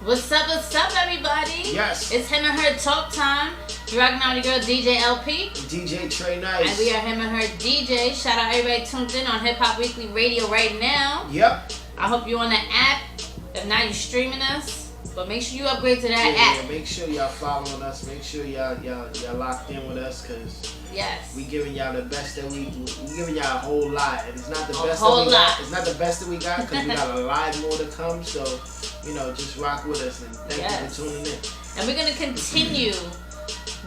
What's up, everybody? Yes. It's him and her talk time. You're rocking out with your girl, DJ LP. DJ Trey Nice. And we are him and her DJ. Shout out everybody tuned in on Hip Hop Weekly Radio right now. Yep. I hope you're on the app. If not, you're streaming us. But make sure you upgrade to that app. Yeah, make sure y'all following us. Make sure y'all locked in with us, because yes, we giving y'all the best that we giving y'all a whole lot. And it's not the best whole that we lot. got. It's not the best that we got, because we got a lot more to come. So, just rock with us, and thank you for tuning in. And we're gonna continue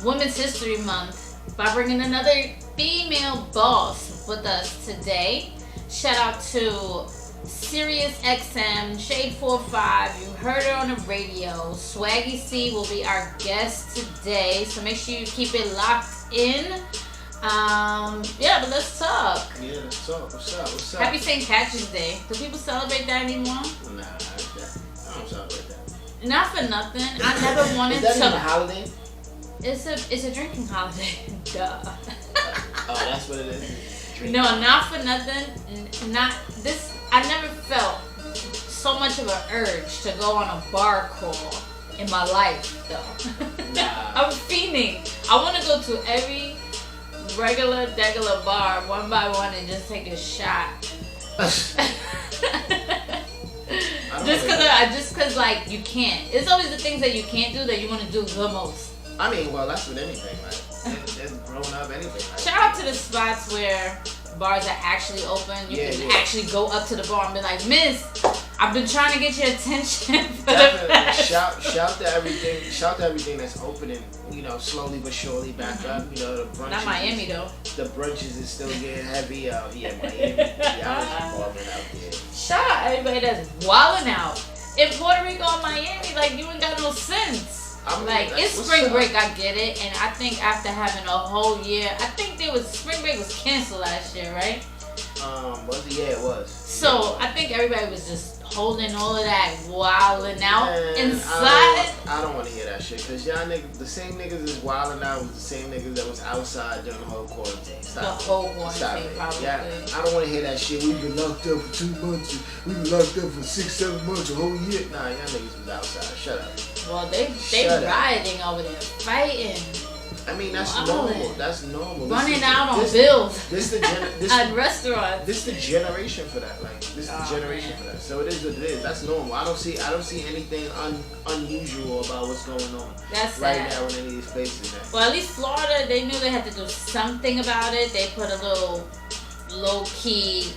Women's History Month by bringing another female boss with us today. Shout out to Sirius XM, Shade 45. You heard her on the radio. Swaggy C will be our guest today, so make sure you keep it locked in. But let's talk. Yeah, let's talk. What's up? Happy St. Patrick's Day. Do people celebrate that anymore? Nah, I don't celebrate that. Not for nothing. I never wanted Is that to. even a holiday? It's a drinking holiday. Duh. Oh, that's what it is. Drinking. No, not for nothing. Not this. I never felt so much of an urge to go on a bar crawl in my life, though. Nah. I'm fiending. I want to go to every regular bar one by one and just take a shot. Just cause like you can't. It's always the things that you can't do that you want to do the most. I mean, well, that's with anything, right? There's grown up anything. Right? Shout out to the spots where bars are actually open. You can actually go up to the bar and be like, "Miss, I've been trying to get your attention for the past." Shout to everything. Shout to everything that's opening. Slowly but surely back up. The brunches. Not Miami though. The brunches is still getting heavy out here in Miami. Yeah, I was balling out there. Shout out everybody that's wilding out in Puerto Rico and Miami. Like you ain't got no sense. It's spring break, I get it, and I think after having a whole year, I think spring break was canceled last year, right? Was it? Yeah, it was. So I think everybody was just holding all of that wilding out inside. I don't want to hear that shit, because y'all niggas, the same niggas is wilding out was the same niggas that was outside during the whole quarantine. Stop. The whole quarantine, probably. Yeah, I don't want to hear that shit. We've been locked up for 2 months. We've been locked up for 6-7 months, a whole year. Nah, y'all niggas was outside. Shut up. Well, they rioting over there, fighting. I mean, that's normal. That's normal. Running out on bills. At restaurants. This the generation for that. This is the generation for that. So it is what it is. That's normal. I don't see anything unusual about what's going on right now in any of these places. Man. Well, at least Florida, they knew they had to do something about it. They put a little low-key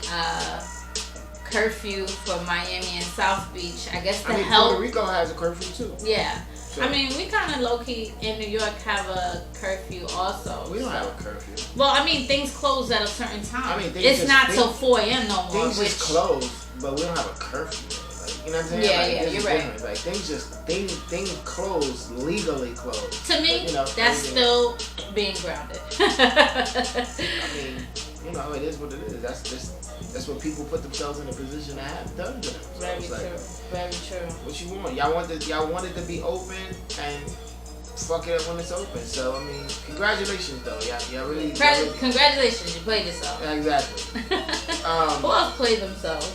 curfew for Miami and South Beach. I guess Puerto Rico has a curfew too. Yeah. So, I mean, we kind of low-key in New York have a curfew also. We don't have a curfew. Well, I mean, things close at a certain time. I mean, it's not till 4 a.m. no more. Things just close, but we don't have a curfew. You know what I'm saying? Yeah, you're right. Like things close, legally closed. To me, that's still being grounded. I mean, it is what it is. That's what people put themselves in a position to have done to them. So Very true. What you want? Y'all want it to be open, and fuck it up when it's open. So I mean, congratulations though. Y'all really. Congratulations, you played yourself. Exactly. Who else played themselves?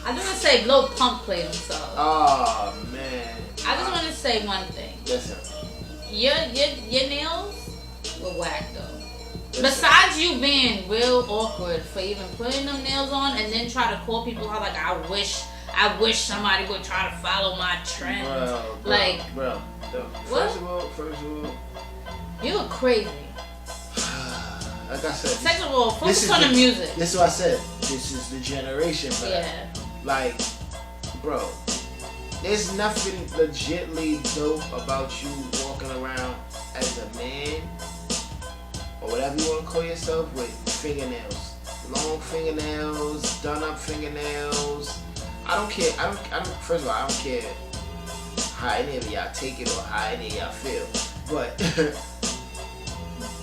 I just want to say Lil Pump played himself. Oh man. I just want to say one thing. Yes, sir. Your nails were whack though. Yes, besides you being real awkward for even putting them nails on and then try to call people out like I wish somebody would try to follow my trend. Bro. First of all, you look crazy. Like I said. Second of all, focus on the music. This is what I said. This is the generation, bro. Yeah. Like, bro, there's nothing legitly dope about you walking around as a man, or whatever you want to call yourself, with fingernails. Long fingernails, done up fingernails. I don't care. First of all, I don't care how any of y'all take it or how any of y'all feel. But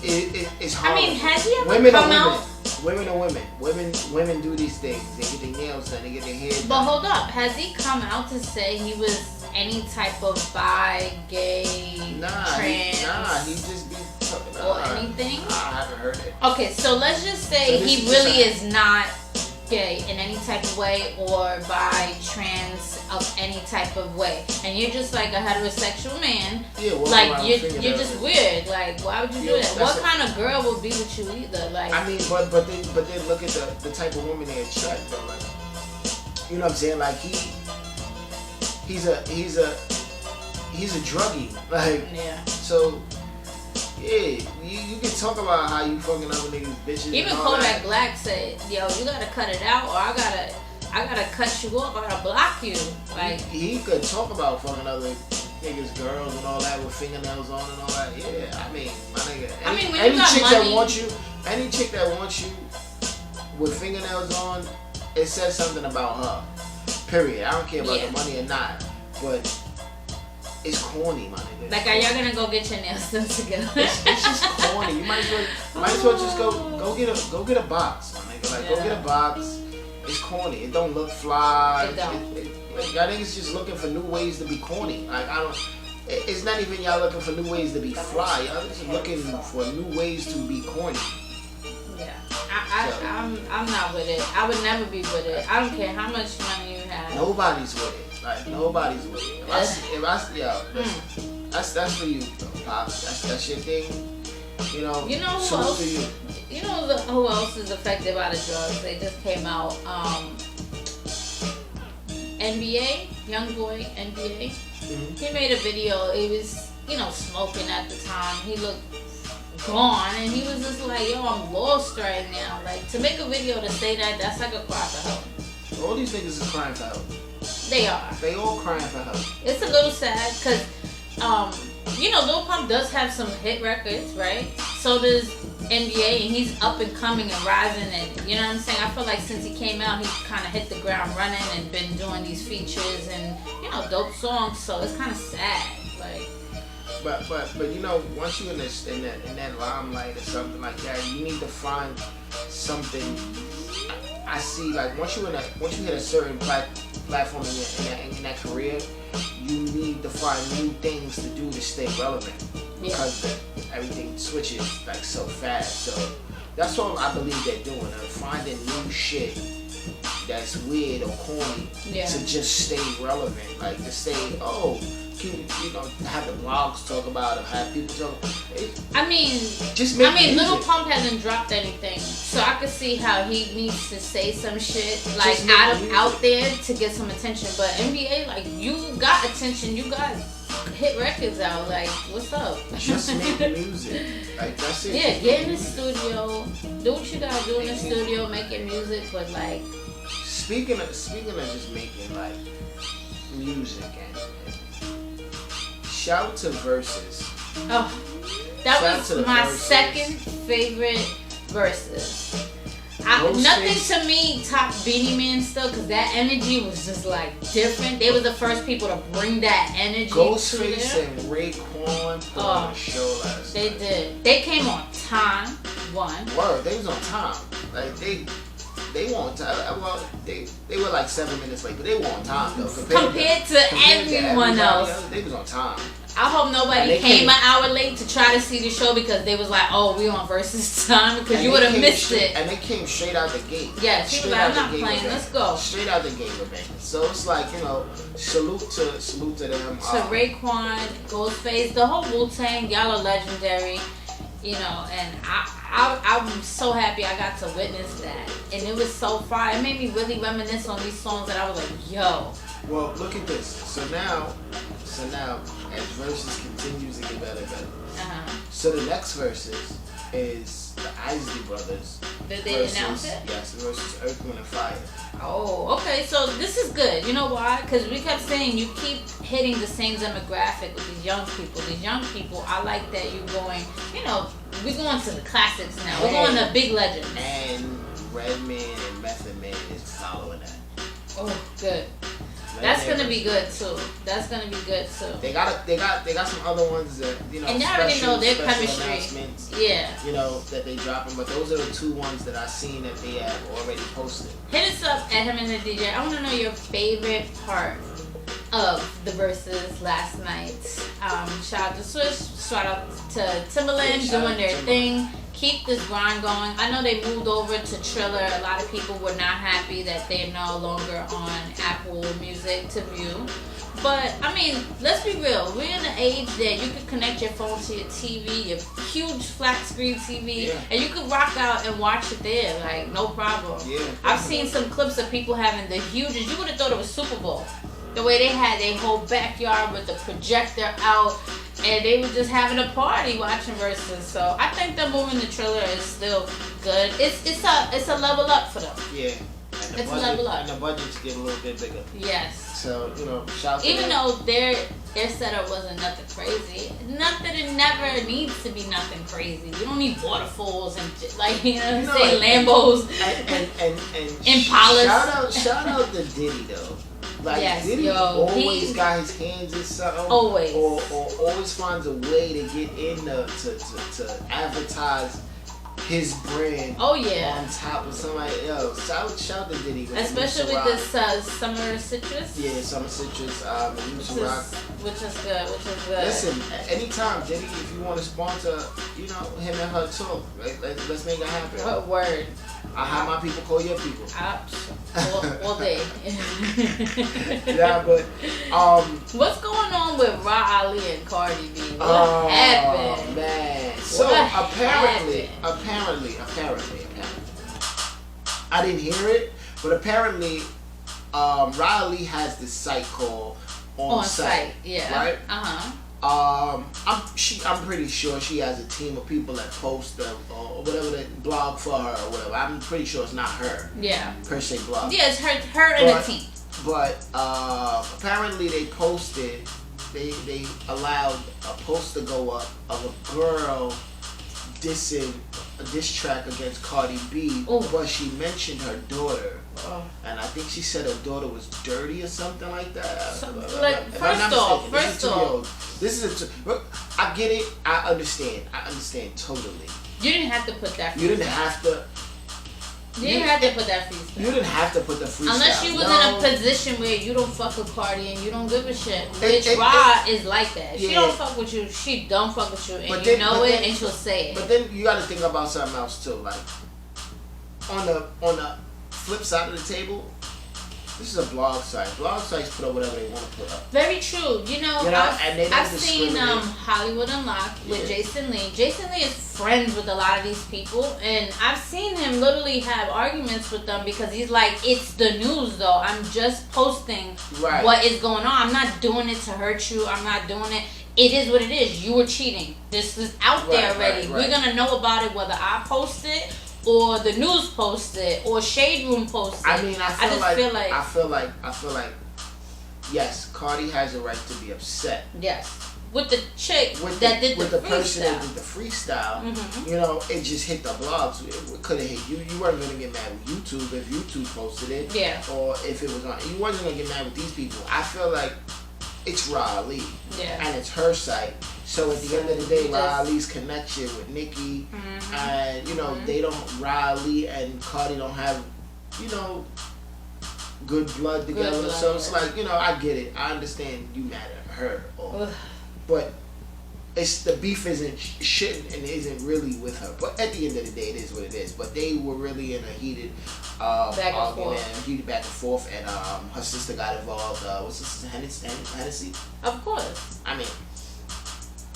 it's hard. I mean, has he ever come out? Women or women. Women do these things. They get their nails done, they get their hair done. But hold up, has he come out to say he was any type of bi, gay, trans? He just be talking or anything? I haven't heard it. Okay, so let's just say he really is not gay in any type of way or bi, trans of any type of way, and you're just like a heterosexual man, like you're just weird. Like, why would you do that? What kind of girl would be with you either? Like, I mean, but then look at the type of woman they attract, though. Like, you know what I'm saying? Like he's a druggie. Like, yeah. So yeah, you can talk about how you fucking other niggas, bitches. Even Kodak Black said, "Yo, you gotta cut it out, or I gotta cut you off, I gotta block you." Like, he could talk about fucking other niggas, girls, and all that with fingernails on and all that. Yeah, I mean, my nigga. Any chick that wants you with fingernails on, it says something about her. Period. I don't care about the money or not, but it's corny, my nigga. Like, are y'all gonna go get your nails done together? It's just corny. You might as well just go get a box, my nigga. Like, go get a box. It's corny. It don't look fly. It don't. Like, y'all niggas just looking for new ways to be corny. Like, it's not even y'all looking for new ways to be fly. Y'all just looking for new ways to be corny. Yeah, I'm not with it. I would never be with it. I don't care how much money you have. Nobody's with it. Like, nobody's with it. That's for you, Pops. That's your thing. You know who else? You know who else is affected by the drugs? They just came out. NBA, young boy, NBA. Mm-hmm. He made a video. He was, smoking at the time. He looked gone, and he was just like, "Yo, I'm lost right now." Like, to make a video to say that, that's like a cry for help. All these niggas is crying for help. They are. They all crying for help. It's a little sad because, Lil Pump does have some hit records, right? So does NBA, and he's up and coming and rising, and you know what I'm saying? I feel like since he came out, he kind of hit the ground running and been doing these features and, dope songs, so it's kind of sad. Like, But once you're in that limelight or something like that, you need to find something. I see, like, once you hit a certain platform in that career, you need to find new things to do to stay relevant because everything switches like so fast. So that's what I believe they're doing. They're finding new shit that's weird or corny to just stay relevant, like to stay have the blogs talk about it, have people talk. Lil Pump hasn't dropped anything, so I could see how he needs to say some shit like out there to get some attention. But NBA, like, you got attention, you got hit records out. Like, what's up? Just make music, like that's it. Yeah, get in the studio, do what you gotta do in the studio, making music. But like, speaking of just making like music and shout out to Versus. Oh, that was my second favorite Versus. Nothing to me top Beanie Man still, because that energy was just like different. They were the first people to bring that energy. Ghostface and Raekwon put on a show last night. They did. They came on time. Word, they was on time. Like they were on time. Well, they were like 7 minutes late, but they were on time though. Compared to everyone else. They was on time. I hope nobody came an hour late to try to see the show because they was like, "Oh, we on Versus time," because you would have missed it. And they came straight out the gate. Yes, he was like, "I'm not playing. Let's go." Straight out the gate with bangers. So it's like, salute to them. To Raekwon, Ghostface, the whole Wu-Tang, y'all are legendary. And I'm so happy I got to witness that, and it was so far. It made me really reminisce on these songs that I was like, "Yo." Well, look at this. So now, as Versus continues to get better and better. So the next Versus is the Isley Brothers. Did they announce it? Yes, versus Earth, Wind, and Fire. Oh, okay. So this is good. You know why? Because we kept saying you keep hitting the same demographic with these young people. These young people, I like that you're going, we're going to the classics now. We're going to big legends. And Redman and Method Man is following that. Oh, good. That's gonna be good too. They got some other ones that and I already know their chemistry. Yeah. That they dropping, but those are the two ones that I seen that they have already posted. Hit us up at him and the DJ. I want to know your favorite part of the Versus last night. Shout out to Swish. Shout out to Timbaland doing their thing. keep this grind going. I know they moved over to Triller. A lot of people were not happy that they're no longer on Apple Music to view. But, I mean, let's be real. We're in an age that you can connect your phone to your TV, your huge flat screen TV, and you can rock out and watch it there, like, no problem. Yeah, I've seen some clips of people having the hugest, you would have thought it was Super Bowl. The way they had their whole backyard with the projector out, and they were just having a party watching Versus. So I think them moving to Triller is still good. It's a level up for them. Yeah. It's a level up. And the budgets get a little bit bigger. Yes. So, shout out to even them. though their setup wasn't nothing crazy, it never needs to be nothing crazy. You don't need waterfalls and like Lambos and Impalas. Shout out to Diddy though. Like yes, Diddy always got his hands in something. Always. Or always finds a way to get in to advertise his brand. Oh yeah. On top of somebody else. Shout to Diddy. Especially with this Summer Citrus. Yeah, Summer Citrus. Which is good. Listen, anytime Diddy, if you want to sponsor, him and her too. Right? Let's make it happen. What word? I have my people call your people. All day. Yeah, but what's going on with Ra Ali and Cardi B? What happened? Man. So apparently, I didn't hear it, but apparently, Ra Ali has this site called On Site. Yeah. Right. I'm pretty sure she has a team of people that post or whatever that blog for her or whatever. I'm pretty sure it's not her. Yeah. Per se blog. Yeah, it's her and the team. But apparently they allowed a post to go up of a girl dissing a diss track against Cardi B, but she mentioned her daughter. And I think she said her daughter was dirty or something like that. First off, this is I get it. I understand totally. You didn't have to put that. You didn't have to. You didn't have to put that freestyle. You didn't have to put the freestyle. Unless you was in a position where you don't fuck with Cardi and you don't give a shit. Which Ra is like that. She don't fuck with you. She don't fuck with you, and and she'll say it. But then you got to think about something else too. Like on the flip side of the table, this is a blog site. Blog sites put up whatever they want to put up. Very true. I've seen Hollywood Unlocked with Jason Lee. Jason Lee is friends with a lot of these people, and I've seen him literally have arguments with them because he's like, it's the news though. I'm just posting what is going on. I'm not doing it to hurt you. I'm not doing it. It is what it is. You were cheating. This is out there already. We're going to know about it whether I post it or the news posted, or Shade Room posted. I mean, I feel like, yes, Cardi has a right to be upset. Yes, with the chick that did the freestyle. Person that did the freestyle, it just hit the blogs. It could have hit you. You weren't gonna get mad with YouTube if YouTube posted it. Yeah. Or if it was on, you wasn't gonna get mad with these people. I feel like it's Ra Ali. Yeah. And it's her site. So at the end of the day, Ra Ali's connection with Nicki, and they don't. Ra Ali and Cardi don't have, good blood together. So it's like, I get it. I understand you mad at her, but it's the beef isn't really with her. But at the end of the day, it is what it is. But they were really in a heated argument, back and forth, and her sister got involved. What's her sister, Hennessy? Of course. I mean.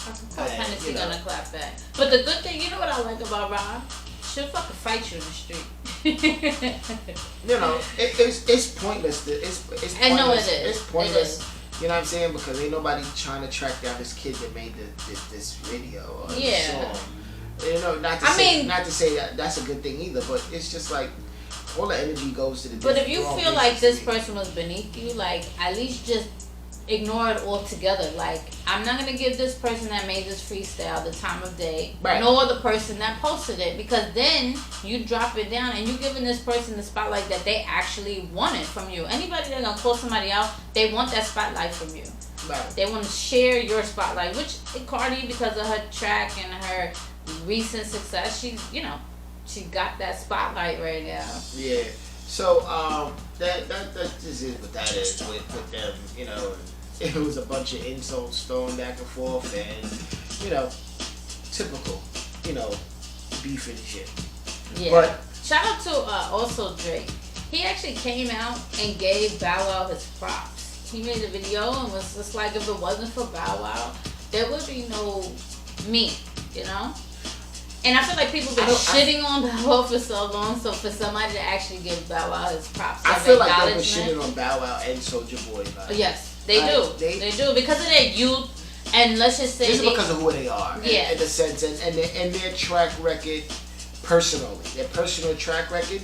Of course, Hennessy gonna clap back. But the good thing, what I like about Ra? She'll fucking fight you in the street. It's pointless. It's pointless. I know it is. It's pointless. It is. You know what I'm saying? Because ain't nobody trying to track down this kid that made this video or this song. Not to say that that's a good thing either, but it's just like all the energy goes to the. But if you feel like this person was beneath you, like at least just ignore it altogether. Like, I'm not gonna give this person that made this freestyle the time of day, nor the person that posted it, because then you drop it down and you're giving this person the spotlight that they actually wanted from you. Anybody that's gonna call somebody out, they want that spotlight from you. They want to share your spotlight, which Cardi, because of her track and her recent success, she got that spotlight right now. Yeah. So that just is what that is with them. It was a bunch of insults thrown back and forth, and typical. beef and shit. Yeah. But shout out to also Drake. He actually came out and gave Bow Wow his props. He made a video and was just like, if it wasn't for Bow Wow, there would be no me, you know? And I feel like people been shitting on Bow Wow for so long, so for somebody to actually give Bow Wow his props, I feel like they've been shitting on Bow Wow and Soulja Boy. Like, yes, they do. They do because of their youth, and let's just say this is because of who they are. Yeah, in the sense, and their track record, personally, their personal track record.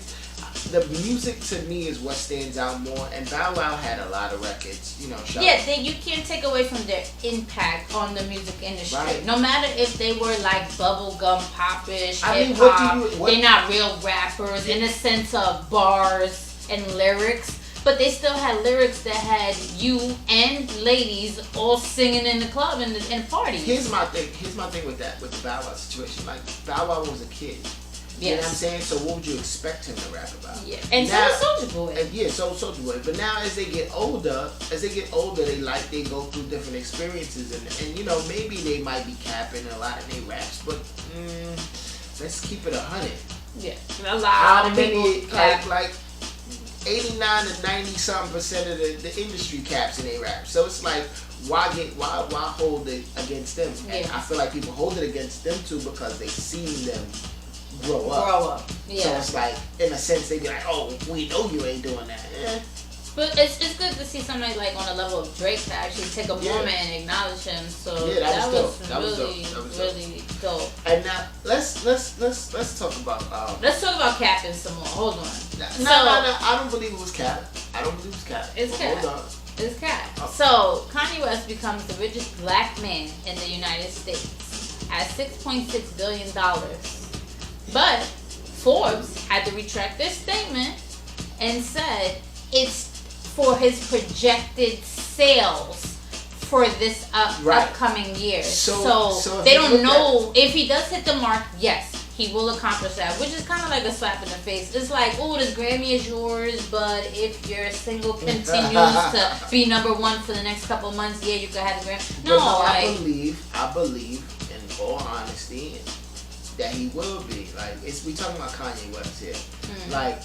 The music to me is what stands out more, and Bow Wow had a lot of records, you know. You can't take away from their impact on the music industry. Right. No matter if they were like bubblegum popish, I mean, hip hop, what they're not real rappers in the sense of bars and lyrics, but they still had lyrics that had you and ladies all singing in the club and the party. Here's my thing with that, with the Bow Wow situation. Like, Bow Wow was a kid. You know what I'm saying? So what would you expect him to rap about? Yeah. And now, so was Soulja Boy. And so Soulja Boy. But now as they get older, they go through different experiences, and you know, maybe they might be capping a lot of their raps, but let's keep it 100. Yeah. A lot of people like 89 to 90 something percent of the industry caps in their raps. So it's like, why hold it against them? And I feel like people hold it against them too because they seen them grow up. Yeah. So it's like, in a sense, they be like, oh, we know you ain't doing that. Yeah. But it's good to see somebody like on a level of Drake to actually take a moment and acknowledge him. So that was really dope. And now let's talk about let's talk about capping some more. Hold on. No, I don't believe it was cap. It's cap. Hold on. It's cap. Oh. So Kanye West becomes the richest black man in the United States at $6.6 billion. But Forbes had to retract their statement and said it's for his projected sales for this upcoming year. So they don't know if he does hit the mark. Yes, he will accomplish that, which is kind of like a slap in the face. It's like, oh, this Grammy is yours, but if your single continues to be number one for the next couple of months, you can have the Grammy. No, I believe, in all honesty, that he will be. Like, we talking about Kanye West here. Like,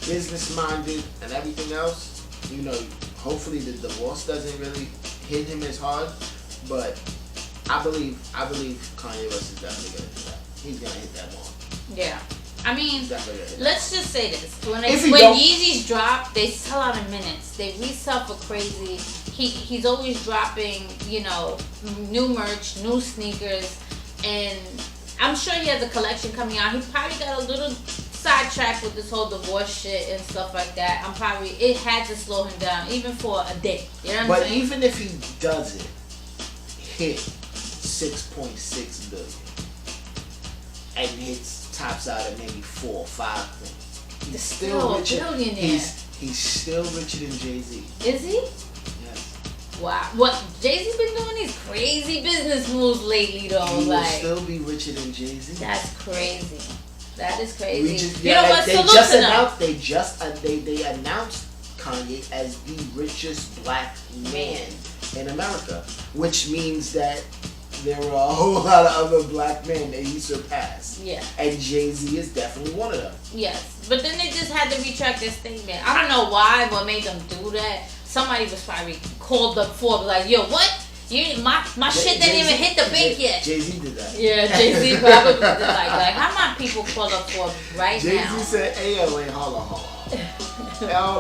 business minded and everything else. You know, hopefully the divorce doesn't really hit him as hard. But I believe Kanye West is definitely gonna do that. He's gonna hit that mark. Yeah. I mean, let's just say this. When Yeezys drop, they sell out in minutes. They resell for crazy. He's always dropping, you know, new merch, new sneakers, and I'm sure he has a collection coming out. He probably got a little sidetracked with this whole divorce shit and stuff like that. It had to slow him down, even for a day. You know what I'm saying? But even if he doesn't hit 6.6 billion and tops out at maybe 4 or 5, he's still richer. He's still richer than Jay-Z. Is he? Wow. What? Jay-Z's been doing these crazy business moves lately, though. He will still be richer than Jay-Z. That's crazy. That is crazy. You know what? They announced Kanye as the richest black man in America, which means that there were a whole lot of other black men that he surpassed. Yeah. And Jay-Z is definitely one of them. Yes. But then they just had to retract their statement. I don't know why, what made them do that. Somebody was probably called up Forbes like, yo, what? My shit didn't even hit the bank yet. Jay-Z did that. Yeah, Jay-Z probably did like how my people call up Forbes right Jay-Z now? Jay-Z said, hey, wait, hold on. Hold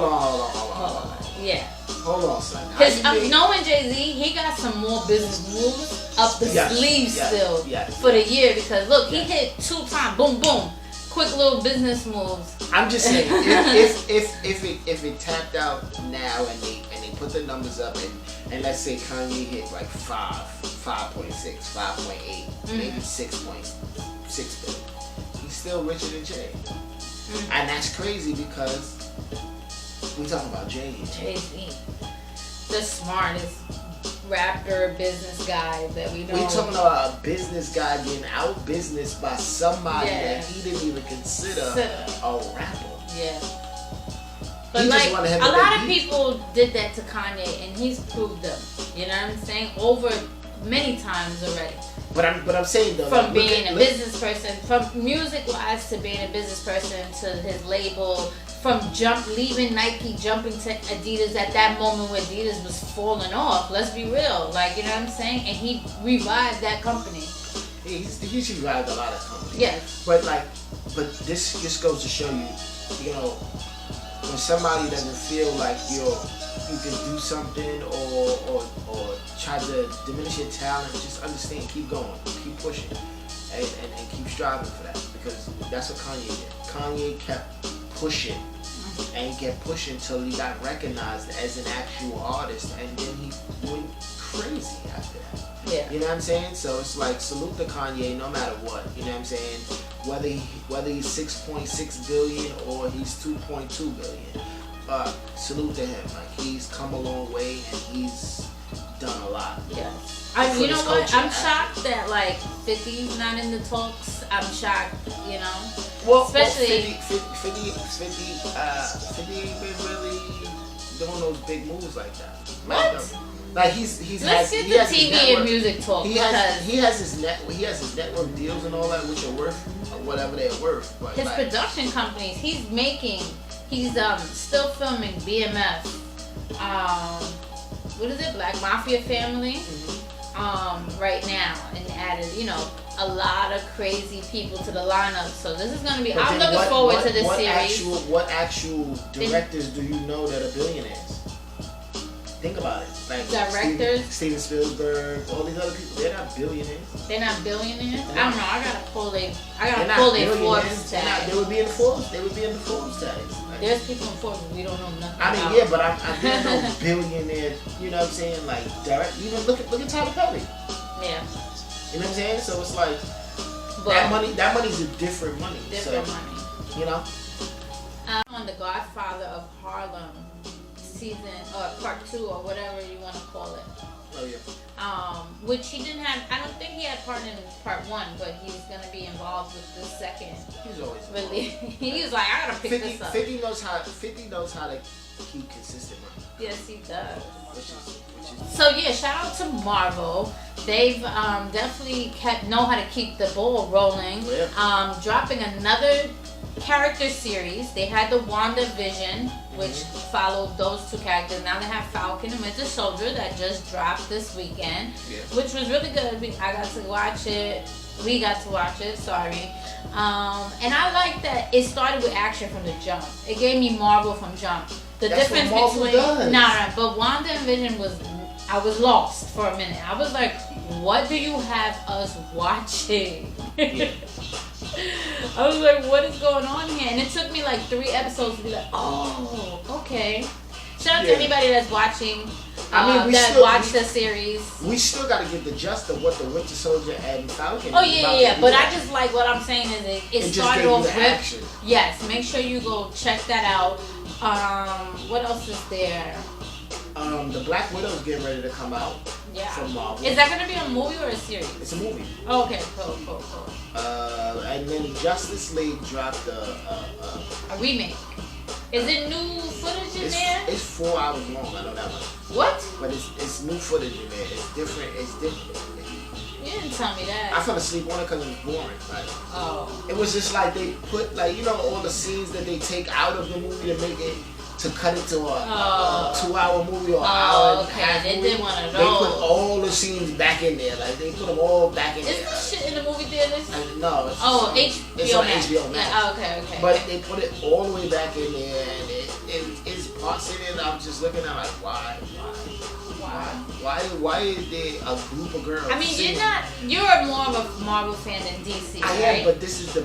on. Yeah. Hold on, son. Because knowing Jay-Z, he got some more business moves up the sleeve still for the year. Because look, he hit 2 times, boom, boom, quick little business moves. I'm just saying, if it tapped out now and they put the numbers up and let's say Kanye hit like 5.6, 5.8, maybe 6.6 billion, he's still richer than Jay. And that's crazy because we talking about Jay-Z, the smartest rapper, business guy that we know. We talking about a business guy getting out business by somebody that he didn't even consider a rapper. Yeah. But like a lot of people did that to Kanye, and he's proved them. You know what I'm saying? Over many times already. But I'm saying though, from being a business person, from music wise to being a business person to his label, from leaving Nike, jumping to Adidas at that moment where Adidas was falling off. Let's be real, like, you know what I'm saying? And he revived that company. He's revived a lot of companies. Yes. But this just goes to show you, you know, when somebody doesn't feel like you can do something or try to diminish your talent, just understand, keep going, keep pushing, and keep striving for that, because that's what Kanye did. Kanye kept pushing, and he kept pushing till he got recognized as an actual artist, and then he went crazy after that. Yeah. You know what I'm saying? So it's like, salute to Kanye no matter what. You know what I'm saying? Whether he's 6.6 billion or he's 2.2 billion. Salute to him. Like, he's come a long way and he's done a lot. Yeah. You know what? I'm shocked that like 50's not in the talks. I'm shocked, you know. Well, especially 50 ain't been really doing those big moves like that. What? Like he's Let's get the TV and music talk. He has his network deals and all that, which are worth whatever they're worth. But his production companies, he's still filming BMF. What is it? Black Mafia Family. Mm-hmm. Right now, and added, you know, a lot of crazy people to the lineup. So this is gonna be. I'm looking forward to this series. What actual directors do you know that are billionaires? Think about it. Like directors, Steven Spielberg, all these other people, they're not billionaires. They're not billionaires. I don't know. I gotta pull their Forbes tag. They would be in Forbes. They would be in the Forbes tags. Like, there's people in Forbes we don't know nothing. I mean, about. yeah, but I didn't know billionaire. You know what I'm saying? Like direct. Even look at Tyler Perry. Yeah. You know what I'm saying? So it's like that money's a different money. Different money. You know. On The Godfather of Harlem. Season or part 2 or whatever you want to call it. Oh yeah. Which he didn't have. I don't think he had part in part 1, but he's gonna be involved with the second. He's always really. He was like, I gotta pick this up. 50 knows how to keep consistent money. Yes, he does. Which is. So yeah, shout out to Marvel. They've definitely know how to keep the ball rolling. Yeah. Dropping another character series. They had the WandaVision, which followed those 2 characters. Now they have Falcon and Winter Soldier that just dropped this weekend, which was really good. I got to watch it. We got to watch it. Sorry. And I like that it started with action from the jump. It gave me Marvel from jump. The That's difference what Marvel between does. but Wanda and Vision I was lost for a minute. I was like, what do you have us watching? Yeah. I was like, what is going on here? And it took me like 3 episodes to be like, oh, okay. Shout out to anybody that's watching, watched the series. We still got to give the just of what the Winter Soldier and Falcon. Oh yeah. But I just like what I'm saying is it started off with action. Yes, make sure you go check that out. What else is there? The Black Widow's getting ready to come out. Yeah. From Marvel. Is that going to be a movie or a series? It's a movie. Oh, okay, cool. And then Justice League dropped a remake. Is it new footage in there? It's 4 hours long. I know that much. What? But it's new footage in there. It's different. You didn't tell me that. I fell asleep on it because it was boring. Like, oh. It was just like they put all the scenes that they take out of the movie to make it. To cut it to a 2-hour movie or an hour and a half. They did one of those. They put all the scenes back in there. Like they put them all back in there. Is this shit in the movie theaters? No. HBO It's on Max. HBO Max. Yeah, okay. But they put it all the way back in there, and it's parts in it. I'm just looking at like why? Why is there a group of girls? I mean, you're more of a Marvel fan than DC, I right? am, but this is the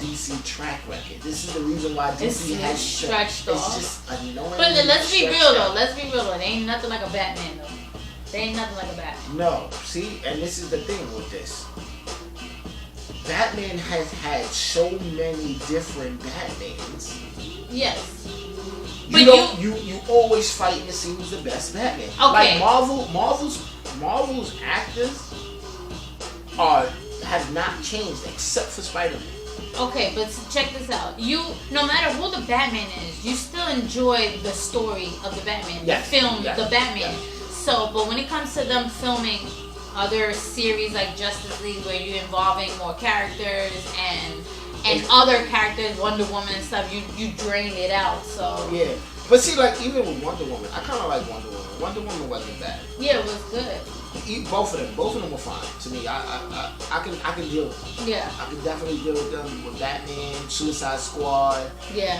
DC track record. This is the reason why DC has stretched off. It's just annoying. But let's be real though. There ain't nothing like a Batman though. There ain't nothing like a Batman. No, see, and this is the thing with this. Batman has had so many different Batmans. Yes. You always fighting to see who's the best Batman. Okay. Like Marvel's actors have not changed except for Spider-Man. Okay, but check this out. No matter who the Batman is, you still enjoy the story of the Batman, the film, the Batman. Yes. So, but when it comes to them filming other series like Justice League where you're involving more characters and other characters, Wonder Woman and stuff, you drain it out. So yeah, but see, like even with Wonder Woman, I kind of like Wonder Woman. Wonder Woman wasn't bad. Yeah, it was good. Both of them were fine to me. I can deal with them. Yeah, I can definitely deal with them with Batman, Suicide Squad. yeah.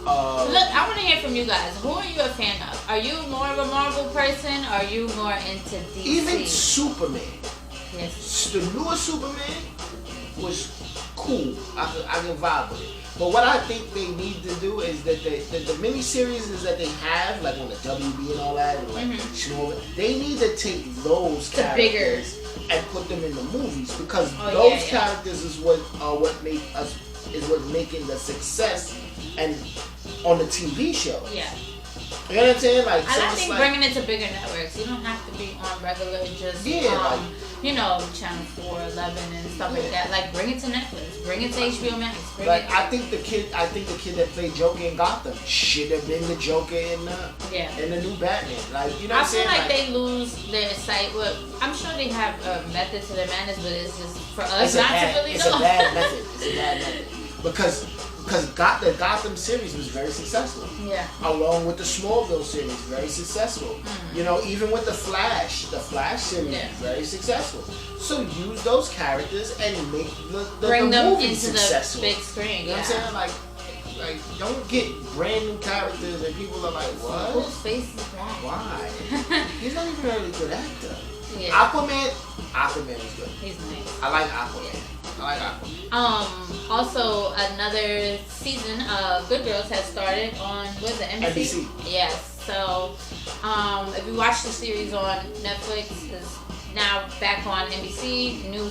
Look, I want to hear from you guys. Who are you a fan of? Are you more of a Marvel person? Or are you more into DC? Even Superman. Yes. The newer Superman was cool. I can vibe with it. But what I think they need to do is that the miniseries that they have, like on the WB and all that, and like they need to take those characters and put them in the movies, because those characters is what making the success and on the TV show. Yeah. You know what I'm saying? Like, I think bringing it to bigger networks. You don't have to be on regular, just Channel 4, 11, and stuff like that. Like, bring it to Netflix, bring it to HBO Max. I think the kid that played Joker in Gotham should have been the Joker in the new Batman. Like, you know what I'm saying? I feel like they lose their sight. Well, I'm sure they have a method to their madness, but it's just for us not to really know. It's a bad method. It's a bad method because the Gotham series was very successful. Yeah. Along with the Smallville series, very successful. Mm-hmm. You know, even with the Flash series, very successful. So use those characters and make the movie successful. The big screen. You know what I'm saying? Like, don't get brand new characters and people are like, what? Whose face is that? Why? He's not even a really good actor. Yeah. Aquaman is good. He's nice. I like Aquaman. Also, another season of Good Girls has started on, what is it, NBC? Yes. So, if you watch the series on Netflix, it's now back on NBC. New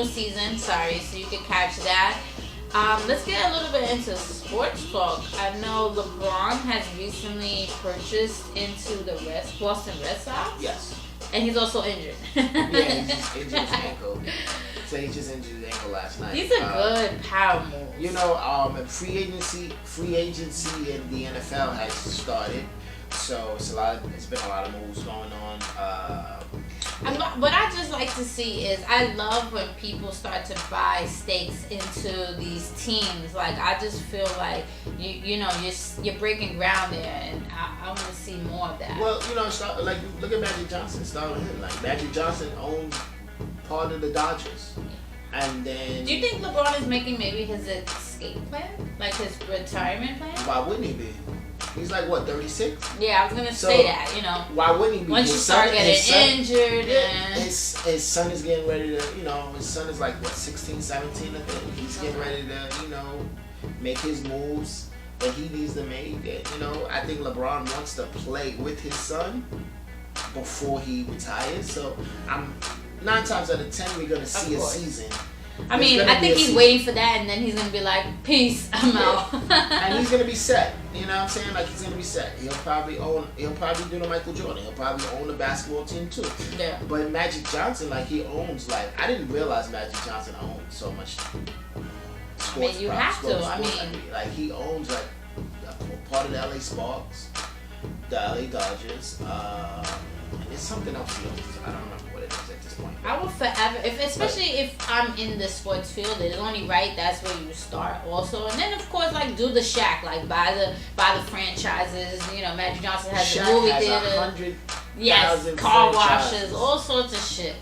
season. Sorry, so you can catch that. Let's get a little bit into sports talk. I know LeBron has recently purchased into the Boston Red Sox. Yes. And he's also injured. Yeah, he just injured his ankle. So he just injured his ankle last night. He's a good power move. You know, free agency in the NFL has started. So it's been a lot of moves going on. What I just like to see is, I love when people start to buy stakes into these teams. Like, I just feel like you're breaking ground there, and I want to see more of that. Well, look at Magic Johnson. Start with him. Like, Magic Johnson owns part of the Dodgers, and then. Do you think LeBron is making maybe his escape plan, like his retirement plan? Why wouldn't he be? He's like, what, 36? Yeah, I was gonna say that. Why wouldn't he be? Once you start getting injured, and his son is getting ready to. His son is like what, 16, 17, I think. He's getting ready to, make his moves that he needs to make. And, I think LeBron wants to play with his son before he retires. So 9 times out of 10 we're gonna see a season. I think he's waiting for that, and then he's gonna be like, "Peace, I'm out." And he's gonna be set. You know what I'm saying? Like, he's gonna be set. He'll probably do the Michael Jordan. He'll probably own the basketball team too. Yeah. But Magic Johnson, he owns I didn't realize Magic Johnson owned so much sports. You have to. He owns a part of the LA Sparks, the LA Dodgers. And there's something else he owns. I don't remember what it is at this point. I will forever, especially if I'm in the sports field, it's only right. That's where you start, also, and then of course, do the Shaq, buy the franchises. Magic Johnson has Shaq the movie has theater, 100,000 car washes, all sorts of shit.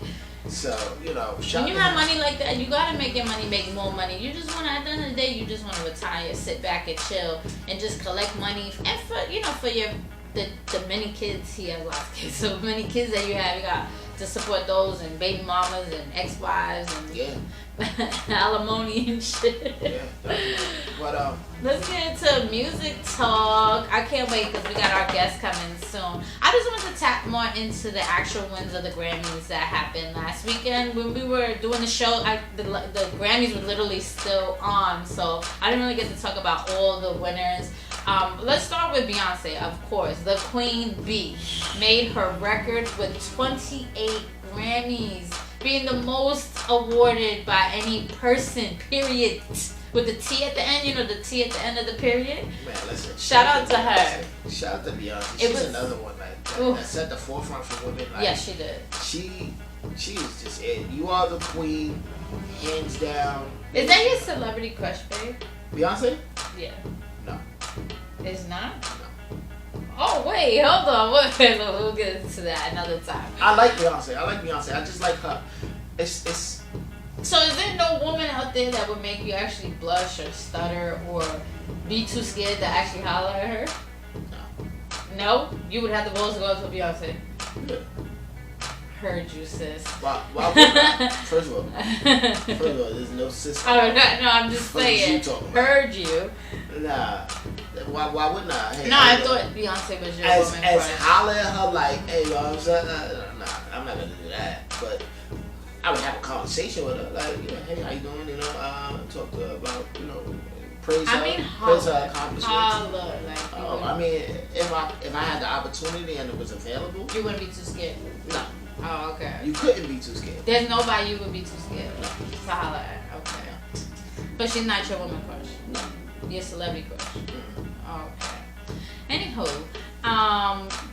So when you have money like that, you gotta make your money make more money. You just want to, at the end of the day, you just want to retire, sit back and chill, and just collect money, and for your. The many kids, he has lots of kids, so many kids that you have, you got to support those, and baby mamas and ex-wives and alimony and shit. Yeah, but let's get into music talk. I can't wait because we got our guest coming soon. I just want to tap more into the actual wins of the Grammys that happened last weekend. When we were doing the show, the Grammys were literally still on, so I didn't really get to talk about all the winners. Let's start with Beyonce, of course. The Queen Bee made her record with 28 Grammys, being the most awarded by any person, period. with the T at the end. You know, the T at the end of the period. Man, listen. Shout out to her. Shout out to Beyonce. She's another one that set the forefront for women. Like, yes, she did. She is just it. You are the queen, hands down. Is that your celebrity crush, babe? Beyonce? Yeah. No. It's not? No. Oh, wait, hold on. We'll get into that another time. I like Beyonce. I just like her. It's. So is there no woman out there that would make you actually blush or stutter or be too scared to actually holler at her? No. No? You would have the balls to go up to Beyonce? Yeah. Heard you, sis. Why would I? First of all, there's no sister. Oh, no, I'm just saying. Heard you. Nah. Why wouldn't I? Hey, no, I thought Beyonce was your woman as crush. holler at her like, hey, you know what I'm saying? Nah, I'm not gonna do that. But I would have a conversation with her, like, yeah, hey, how you doing? You know, talk to her about, you know, praise her accomplishments. Holler, I mean, if I had the opportunity and it was available, you wouldn't be too scared. No. Oh, okay. You couldn't be too scared. There's nobody you would be too scared to holler at. Okay. But she's not your woman crush. No. Your celebrity crush. Mm-hmm. Okay. Anywho,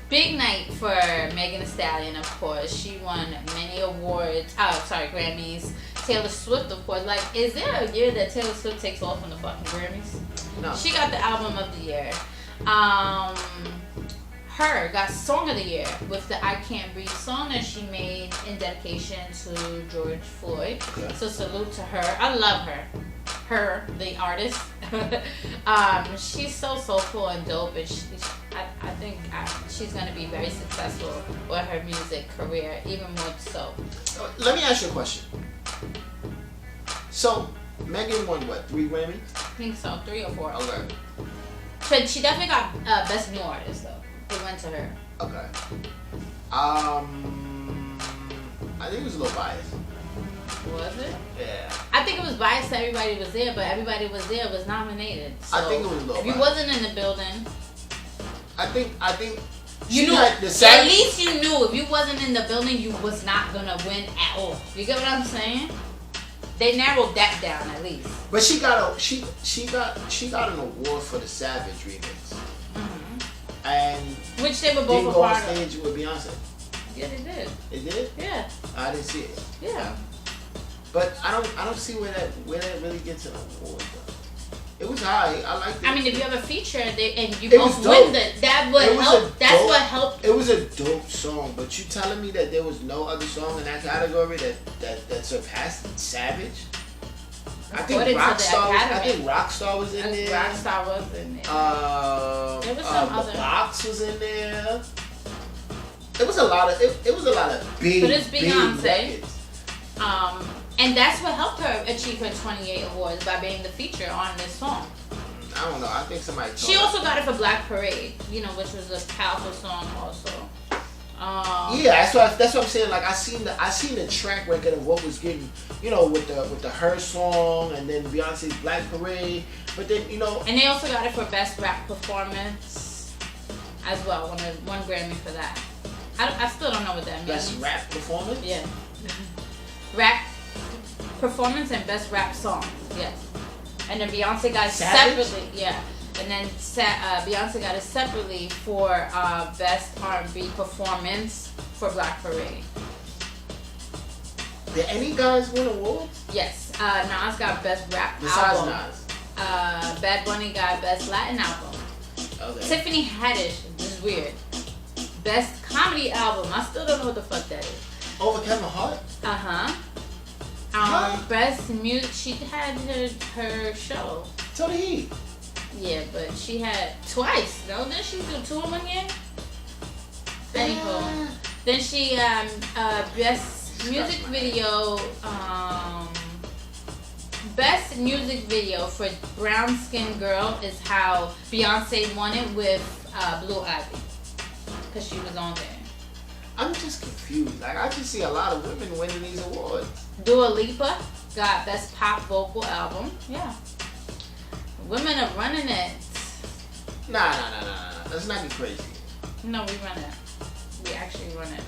big night for Megan Thee Stallion, of course. She won many awards. Grammys. Taylor Swift, of course. Like, is there a year that Taylor Swift takes off on the fucking Grammys? No. She got the album of the year. Her got Song of the Year with the I Can't Breathe song that she made in dedication to George Floyd. Okay. So salute to her. I love her. Her, the artist. She's so soulful and dope, and I think she's going to be very successful with her music career, even more so. Let me ask you a question. So, Megan won what, 3 Grammys? I think so, 3 or 4. Okay. But she definitely got Best New Artist, though. It went to her. Okay. I think it was a little biased. Was it? Yeah. I think it was biased that everybody was there, but everybody was there was nominated. So I think it was a little if you biased. wasn't in the building, I think you knew. At least you knew if you wasn't in the building, you was not gonna win at all. You get what I'm saying? They narrowed that down at least. But she got an award for the Savage remix. Mm-hmm. And which they were both didn't a go on part of. stage with Beyonce. Yeah, they did. It did? Yeah. I didn't see it. Yeah. But I don't see where that really gets an award though. It was high. I liked it. I mean, if you have a feature and you It both was dope. win that would help. That's what helped. It was a dope song, but you telling me that there was no other song in that category that surpassed Savage? I think Rockstar was in there. Rockstar was in there. There was some other. The Box was in there. It was a lot of big. But it's Beyonce. Big records. And that's what helped her achieve her 28 awards by being the feature on this song. I don't know. I think somebody. She also got it for Black Parade, which was a powerful song also. Yeah, that's what I'm saying. Like I seen the track record of what was getting, with the Her song and then Beyonce's Black Parade, but then And they also got it for Best Rap Performance as well. One Grammy for that. I still don't know what that means. Best Rap Performance. Yeah. Rap Performance and Best Rap Song. Yes. And then Beyonce got it separately. Yeah. And then Beyonce got it separately for Best R&B Performance for Black Parade. Did any guys win awards? Yes. Nas got Best Rap Besides Album. Nas. Bad Bunny got Best Latin Album. Okay. Tiffany Haddish, this is weird. Best Comedy Album. I still don't know what the fuck that is. Over Kevin Hart? Best music. She had her show. So did he. Yeah, but she had twice. No, didn't she do 2 in 1 year? Anywho, then she best music video. Best music video for Brown Skin Girl is how Beyonce won it with Blue Ivy, because she was on there. I'm just confused. Like I just see a lot of women winning these awards. Dua Lipa got Best Pop Vocal Album. Yeah. Women are running it. Nah. Let's not be crazy. No, we run it. We actually run it.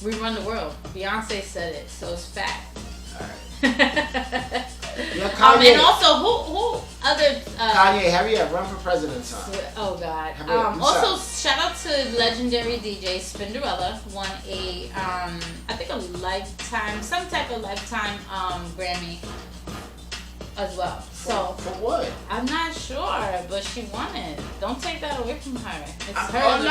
We run the world. Beyonce said it, so it's fact. Alright. Yeah, Kanye. And also, who other? Kanye, hurry up, run for president, son. Oh God. Hurry up, Also, shout out to legendary DJ Spinderella. Won a I think a lifetime, some type of lifetime Grammy as well. So for what? I'm not sure, but she won it. Don't take that away from her. It's I'm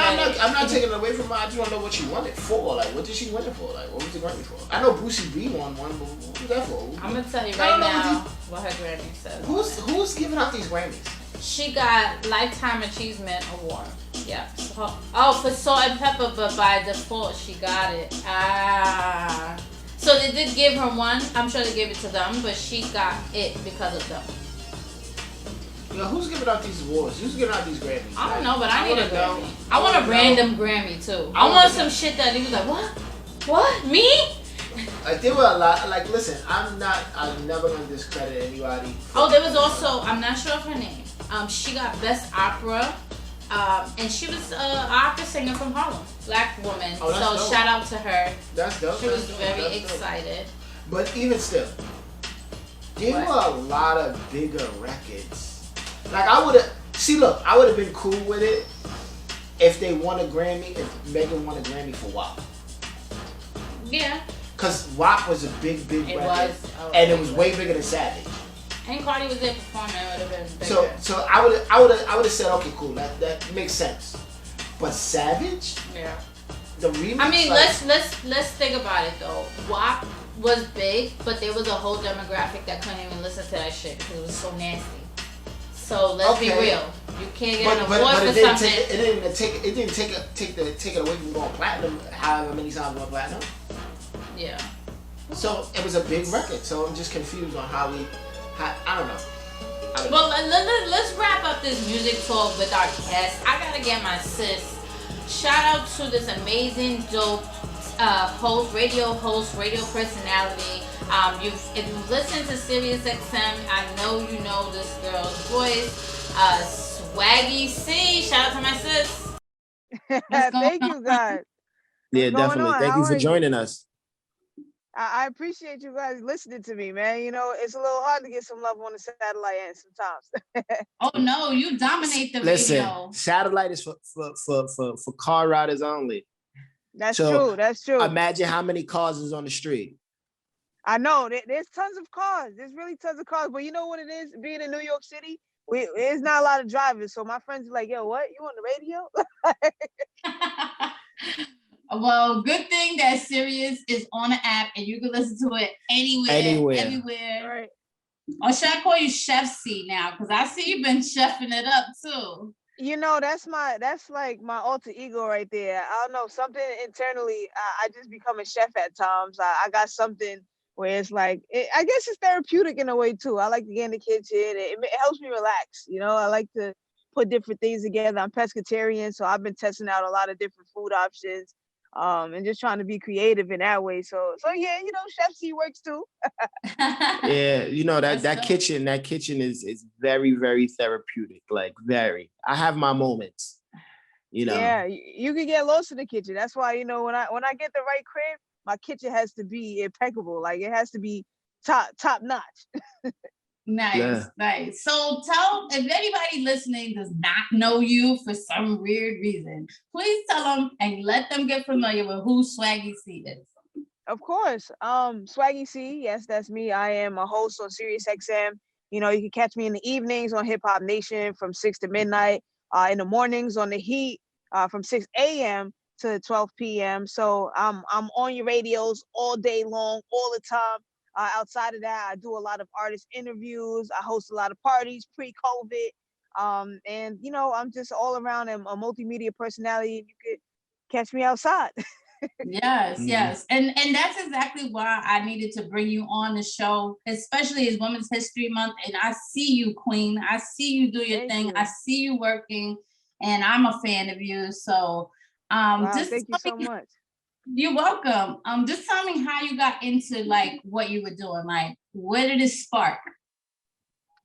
not taking it away from her. I just want to know what she won it for. Like, what did she win it for? Like, what was the Grammy for? I know Brucey B won one, but what was that for? I'm gonna tell you right now what her Grammy says. Who's giving out these Grammys? She got Lifetime Achievement Award. Yeah. So, for Salt and Pepper, but by default she got it. So they did give her one. I'm sure they gave it to them, but she got it because of them. Yo, who's giving out these awards? Who's giving out these Grammys? I don't know, but I need a Grammy. I want a random Grammy too. I want some shit that he was like, what? What? Me? Like, there were a lot. Like, listen, I'm never gonna discredit anybody. Oh, there was also, I'm not sure of her name. She got Best Opera. And she was an opera singer from Harlem, black woman. So dope. Shout out to her. That's dope. She was very excited. But even still, there were a lot of bigger records. Like, I would have been cool with it if they won a Grammy, if Megan won a Grammy for WAP. Yeah. Because WAP was a big record. And it was way bigger than Savage. And Cardi was there performing, it would have been bigger. So I would have said, okay, cool, that makes sense. But Savage? Yeah. The remix. I mean, let's think about it though. WAP was big, but there was a whole demographic that couldn't even listen to that shit because it was so nasty. So let's be real. You can't get an award for something. It didn't take it away from going platinum. However many times it went platinum. Yeah. So it was a big record. So I'm just confused on how I don't know. Well, let's wrap up this music talk with our guest. I gotta get my sis. Shout out to this amazing, dope radio personality. If you listen to Sirius XM, I know you know this girl's voice. Swaggy C. Shout out to my sis. Thank you, guys. Yeah, definitely. Thank you for joining us. I appreciate you guys listening to me, man. You know, it's a little hard to get some love on the satellite end sometimes. Oh no, you dominate the radio. Satellite is for car riders only. That's true. That's true. Imagine how many cars is on the street. I know. There's tons of cars. There's really tons of cars. But you know what it is? Being in New York City, there's not a lot of drivers. So my friends are like, yo, what? You on the radio? Well, good thing that Sirius is on the app and you can listen to it anywhere. Right. Or should I call you Chef C now? Because I see you've been chefing it up too. You know, that's like my alter ego right there. I don't know, something internally. I just become a chef at times. I got something where it's like, I guess it's therapeutic in a way too. I like to get in the kitchen. It helps me relax. You know, I like to put different things together. I'm pescatarian, so I've been testing out a lot of different food options. And just trying to be creative in that way. So yeah, you know, Chef C works too. Yeah, you know, that kitchen is very, very therapeutic. Like, very. I have my moments. You know. Yeah, you can get lost in the kitchen. That's why, you know, when I get the right crib, my kitchen has to be impeccable. Like, it has to be top notch. Nice. So if anybody listening does not know you for some weird reason, please tell them and let them get familiar with who Swaggy C is. Of course. Swaggy C, yes, that's me. I am a host on Sirius XM. You know, you can catch me in the evenings on Hip Hop Nation from 6 to midnight, in the mornings on The Heat from 6 a.m. to 12 p.m. So I'm on your radios all day long, all the time. Outside of that, I do a lot of artist interviews. I host a lot of parties pre-COVID. And, you know, I'm just all around a multimedia personality. You could catch me outside. Yes. And that's exactly why I needed to bring you on the show, especially as Women's History Month. And I see you, Queen. I see you do your thing. I see you working. And I'm a fan of you. So thank you so much. You're welcome. Just tell me how you got into like what you were doing. Like, where did it spark?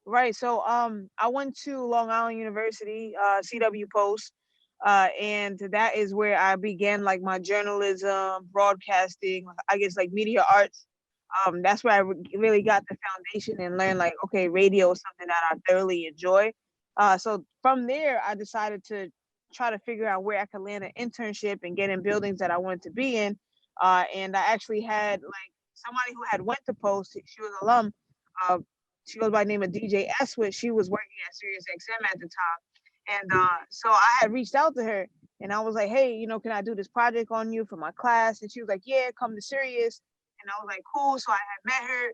Right. So I went to Long Island University, CW Post, and that is where I began like my journalism, broadcasting, I guess like media arts. That's where I really got the foundation and learned like, okay, radio is something that I thoroughly enjoy. So from there, I decided to try to figure out where I could land an internship and get in buildings that I wanted to be in. And I actually had like somebody who had went to Post. She was alum. Uh, she goes by the name of DJ Eswit. She was working at Sirius XM at the time, and so I had reached out to her and I was like, hey, can I do this project on you for my class? And she was like, yeah, come to Sirius. And I was like, cool. So I had met her.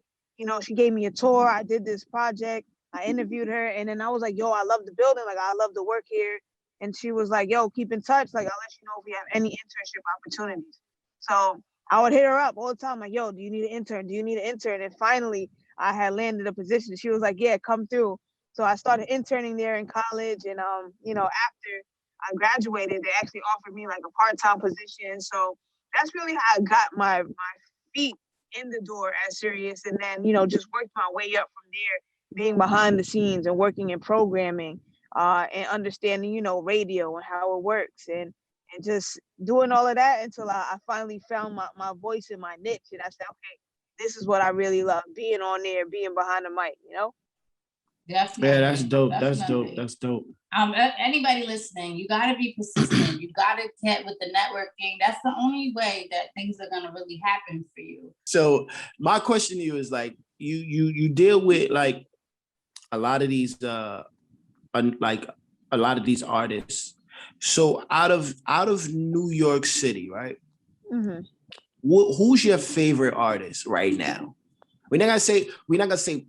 She gave me a tour. I did this project. I interviewed her, and then I was like, yo, I love the building. Like, I love the work here. And she was like, yo, keep in touch. Like, I'll let you know if we have any internship opportunities. So I would hit her up all the time, like, yo, do you need an intern? Do you need an intern? And finally, I had landed a position. She was like, yeah, come through. So I started interning there in college. And, after I graduated, they actually offered me like a part-time position. So that's really how I got my feet in the door at Sirius, and then just worked my way up from there, being behind the scenes and working in programming, and understanding radio and how it works, and just doing all of that until I finally found my voice and my niche, and I said, okay, this is what I really love, being on there, being behind the mic. Definitely. Yeah, that's dope. Definitely. That's dope. Anybody listening, you got to be persistent. You got to get with the networking. That's the only way that things are going to really happen for you. So my question to you is like, you deal with like a lot of these artists. So out of New York City, right? Mm-hmm. Who's your favorite artist right now? We're not gonna say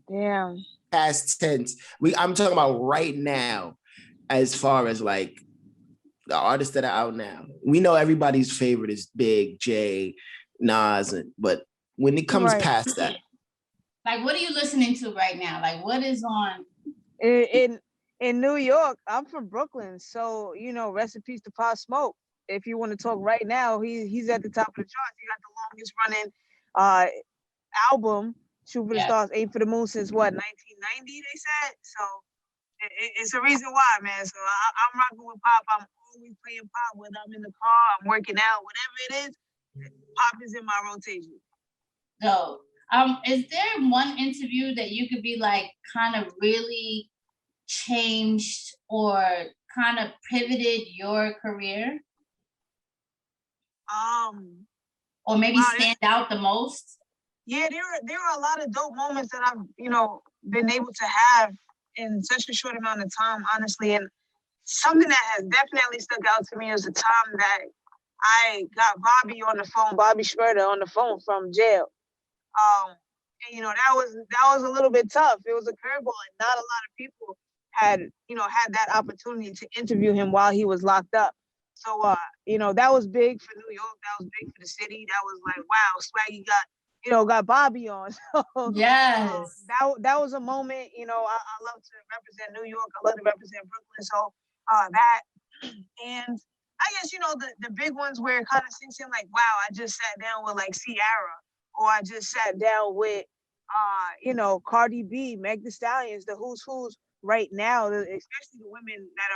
Yeah. past tense. I'm talking about right now, as far as like the artists that are out now. We know everybody's favorite is Big, Jay, Nas, but when it comes past that, like, what are you listening to right now? Like, what is on? In New York, I'm from Brooklyn, so rest in peace to Pop Smoke. If you want to talk right now, he's at the top of the charts. He got the longest running album, Shoot for the Stars, Aim for the Moon, since what, 1990, they said. So it's a reason why, man. So I'm rocking with Pop. I'm always playing Pop, whether I'm in the car, I'm working out, whatever it is. Pop is in my rotation. So, is there one interview that you could be like kind of really changed or kind of pivoted your career? Or maybe stand out the most? Yeah, there are a lot of dope moments that I've, been able to have in such a short amount of time, honestly. And something that has definitely stuck out to me is the time that I got Bobby Schmurda on the phone from jail. And that was a little bit tough. It was a curveball, and not a lot of people had that opportunity to interview him while he was locked up. So that was big for New York. That was big for the city. That was like, wow, Swaggy got Bobby on. So yes, that was a moment. I love to represent New York. I love to represent Brooklyn. So that, and I guess the big ones where it kind of sinks in, like, wow, I just sat down with like Ciara, or I just sat down with Cardi B, Meg Thee Stallions, the who's right now, especially the women that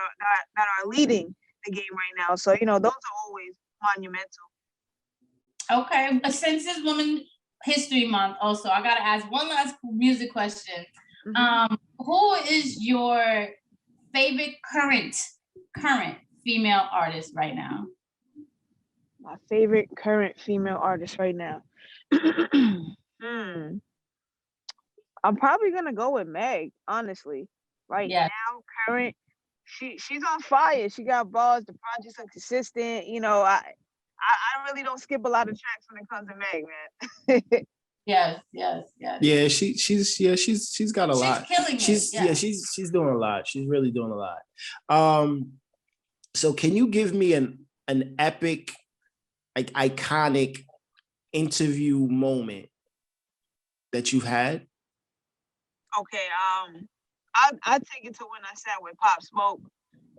are leading the game right now. So those are always monumental. Okay, but since it's Women History Month, also I gotta ask one last music question. Mm-hmm. Who is your favorite current female artist right now? My favorite current female artist right now. I'm probably gonna go with Meg, honestly. Right now, current, she's on fire. She got bars. The projects are consistent. I really don't skip a lot of tracks when it comes to Meg, man. Yes. Yeah, she's got a lot. She's killing it. She's doing a lot. She's really doing a lot. So can you give me an epic, like iconic interview moment that you've had? Okay, I take it to when I sat with Pop Smoke.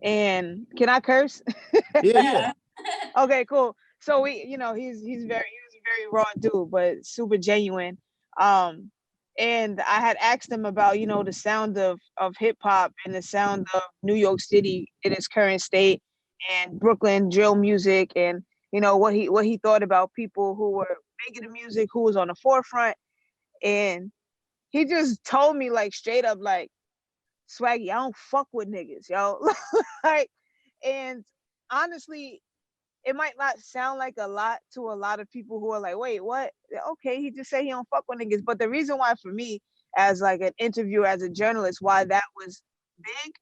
And can I curse? Yeah. Okay, cool. So he was a very raw dude, but super genuine. And I had asked him about, the sound of hip hop and the sound of New York City in its current state, and Brooklyn drill music, and what he thought about people who were making the music, who was on the forefront. and he just told me like straight up like, Swaggy, I don't fuck with niggas, yo. Like, and honestly, it might not sound like a lot to a lot of people who are like, wait, what? Okay, he just said he don't fuck with niggas. But the reason why for me, as like an interviewer, as a journalist, why that was big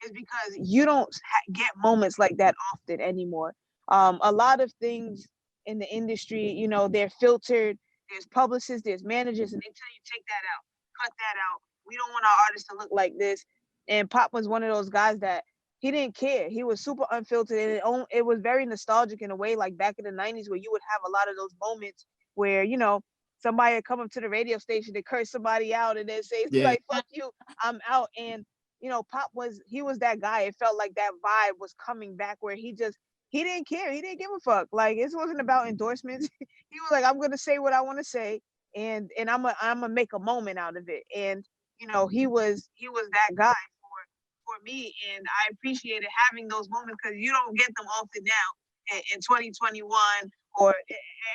is because you don't get moments like that often anymore. A lot of things in the industry, you know, they're filtered. There's publicists, there's managers, and they tell you take that out, cut that out. We don't want our artists to look like this. And Pop was one of those guys that he didn't care. He was super unfiltered, and it was very nostalgic in a way, like back in the 90s, where you would have a lot of those moments where, you know, somebody would come up to the radio station to curse somebody out and then say, like, fuck you, I'm out. And, you know, Pop was that guy. It felt like that vibe was coming back where he didn't care. He didn't give a fuck. Like, it wasn't about endorsements. He was like, I'm going to say what I want to say, and I'm gonna make a moment out of it. And, you know, he was that guy for me, and I appreciated having those moments because you don't get them often now in 2021 or at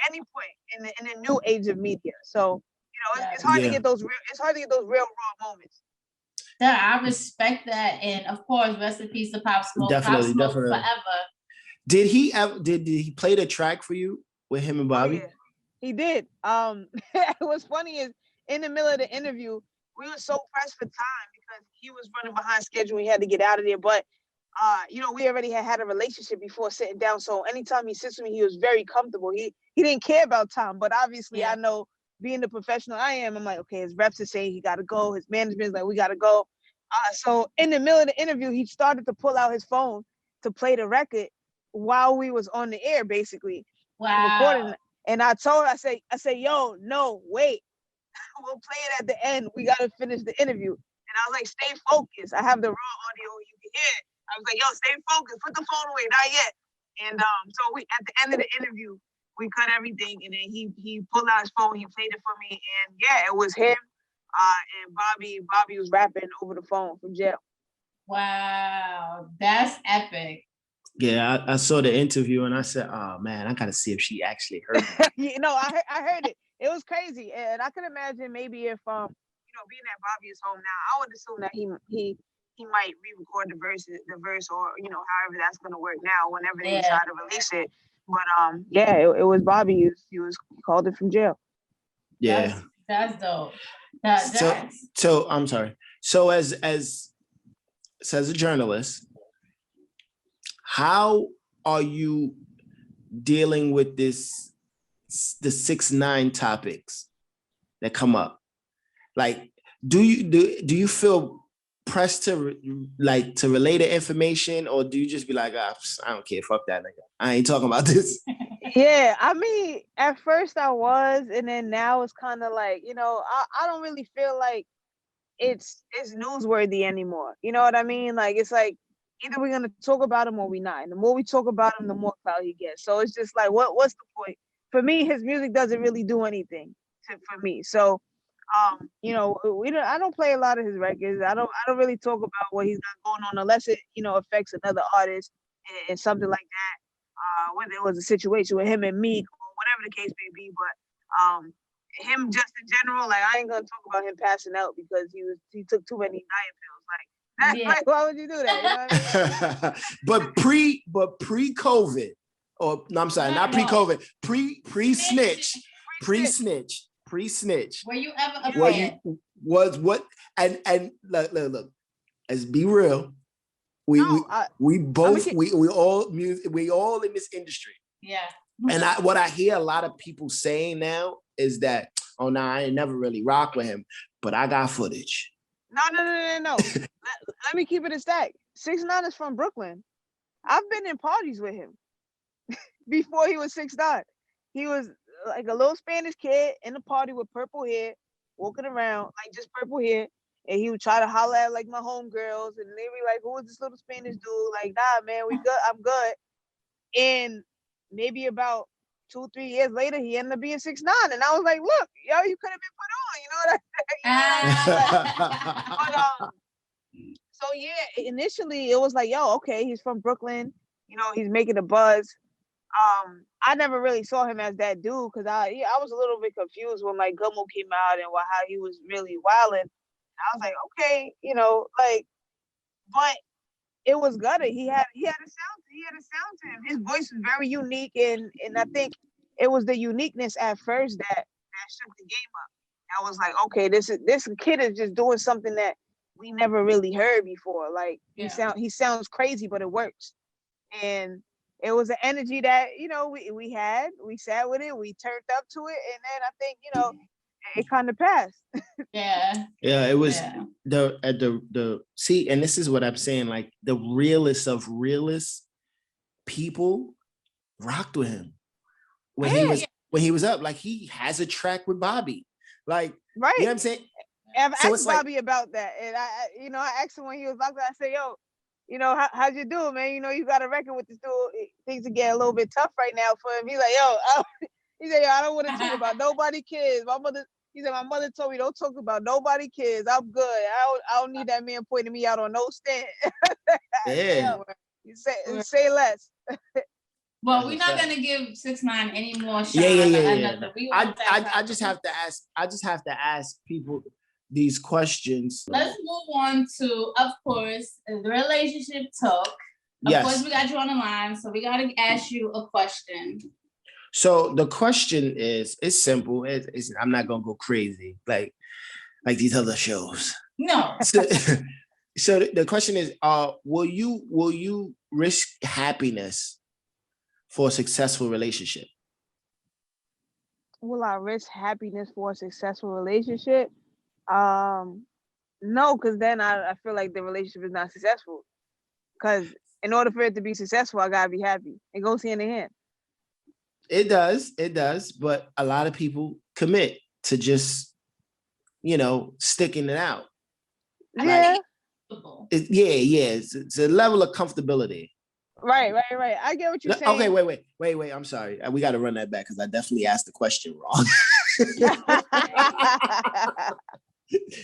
any point in the new age of media. So, you know, it's hard to get those real raw moments. Yeah, I respect that, and of course, rest in peace to Pop Smoke. Definitely, Pop Smoke definitely. forever. Did he ever? Did he play the track for you with him and Bobby? Oh, yeah. He did. What's funny is in the middle of the interview, we were so pressed for time because he was running behind schedule. He had to get out of there, but you know, we already had a relationship before sitting down. So anytime he sits with me, he was very comfortable. He didn't care about time, but obviously I know, being the professional I am, I'm like, okay, his reps are saying he got to go. His management's like, we got to go. So in the middle of the interview, he started to pull out his phone to play the record while we was on the air, basically. Wow. Recording. And I told her, I said, yo, no, wait. We'll play it at the end. We got to finish the interview. And I was like, stay focused. I have the raw audio. You can hear it. I was like, yo, stay focused. Put the phone away. Not yet. And so we, at the end of the interview, we cut everything. And then he pulled out his phone. He played it for me. And yeah, it was him and Bobby. Bobby was rapping over the phone from jail. Wow. That's epic. Yeah, I saw the interview and I said, oh man, I got to see if she actually heard it. You know, I heard it. It was crazy. And I could imagine maybe if, you know, being that Bobby is home now, I would assume that he might re-record the verse, or, you know, however that's going to work now whenever they decide to release it. But yeah, it was Bobby. He was called it from jail. Yeah. That's dope. So I'm sorry. So as a journalist, how are you dealing with the 6ix9ine topics that come up? Like, do you feel pressed to relay the information, or do you just be like, I don't care, fuck that nigga, I ain't talking about this? Yeah, I mean, at first I was, and then now it's kind of like, you know, I don't really feel like it's newsworthy anymore. You know what I mean? Like, it's like, either we're gonna talk about him or we not. And the more we talk about him, the more clout he gets. So it's just like, what's the point? For me, his music doesn't really do anything for me. So, you know, I don't play a lot of his records. I don't really talk about what he's got going on unless it, you know, affects another artist and something like that. Whether it was a situation with him and Meek or whatever the case may be, but him just in general, like, I ain't gonna talk about him passing out because he took too many diet pills. Like, why would you do that? You know what I mean? but pre-COVID, or no, I'm sorry, not pre-COVID, pre-snitch. Were you ever afraid? Was what? And look, let's be real. We all in this industry. Yeah. And what I hear a lot of people saying now is that, oh no, I ain't never really rock with him, but I got footage. No. Let me keep it a stack. 6ix9ine is from Brooklyn. I've been in parties with him before he was 6ix9ine. He was like a little Spanish kid in a party with purple hair, walking around like just purple hair, and he would try to holler at like my homegirls, and they be like, "Who is this little Spanish dude?" Like, nah, man, we good. I'm good. And maybe about 2-3 years later, he ended up being 6ix9ine, and I was like, "Look, yo, you could have been put on." You know what I mean? So yeah, initially it was like, yo, okay, he's from Brooklyn, you know, he's making a buzz. I never really saw him as that dude because I was a little bit confused when like Gummo came out and how he was really wilding. I was like, okay, like, but it was Gutter. He had a sound to him. His voice was very unique, and I think it was the uniqueness at first that shook the game up. I was like, okay, this kid is just doing something that we never really heard before. Like he sounds crazy, but it works. And it was an energy that we sat with it, we turned up to it, and then I think it kind of passed. Yeah. Yeah, it was the see, and this is what I'm saying. Like the realest of realist people rocked with him when he was up. Like he has a track with Bobby. Like right, you know what I'm saying? I've asked Bobby about that, and I asked him when he was locked up. I said, "Yo, how'd you do, man? You got a record with this dude. Things are getting a little bit tough right now for him." He's like, "Yo, he said, I don't want to talk about nobody kids. He said, my mother told me don't talk about nobody kids. I'm good. I don't need that man pointing me out on no stand." Yeah. You say less. Well, we're not gonna give 6ix9ine any more shine. Yeah. I just have to ask people these questions. Let's move on to, of course, the relationship talk. Of course, we got you on the line, so we gotta ask you a question. So the question it's simple. I'm not gonna go crazy like these other shows. No. So the question is, will you risk happiness for a successful relationship? Will I risk happiness for a successful relationship? No, because then I feel like the relationship is not successful. Because in order for it to be successful, I gotta be happy. It goes hand in hand. It does. But a lot of people commit to just, sticking it out. Yeah. It's a level of comfortability. Right. I get what you're saying. Okay, wait. I'm sorry. We got to run that back because I definitely asked the question wrong.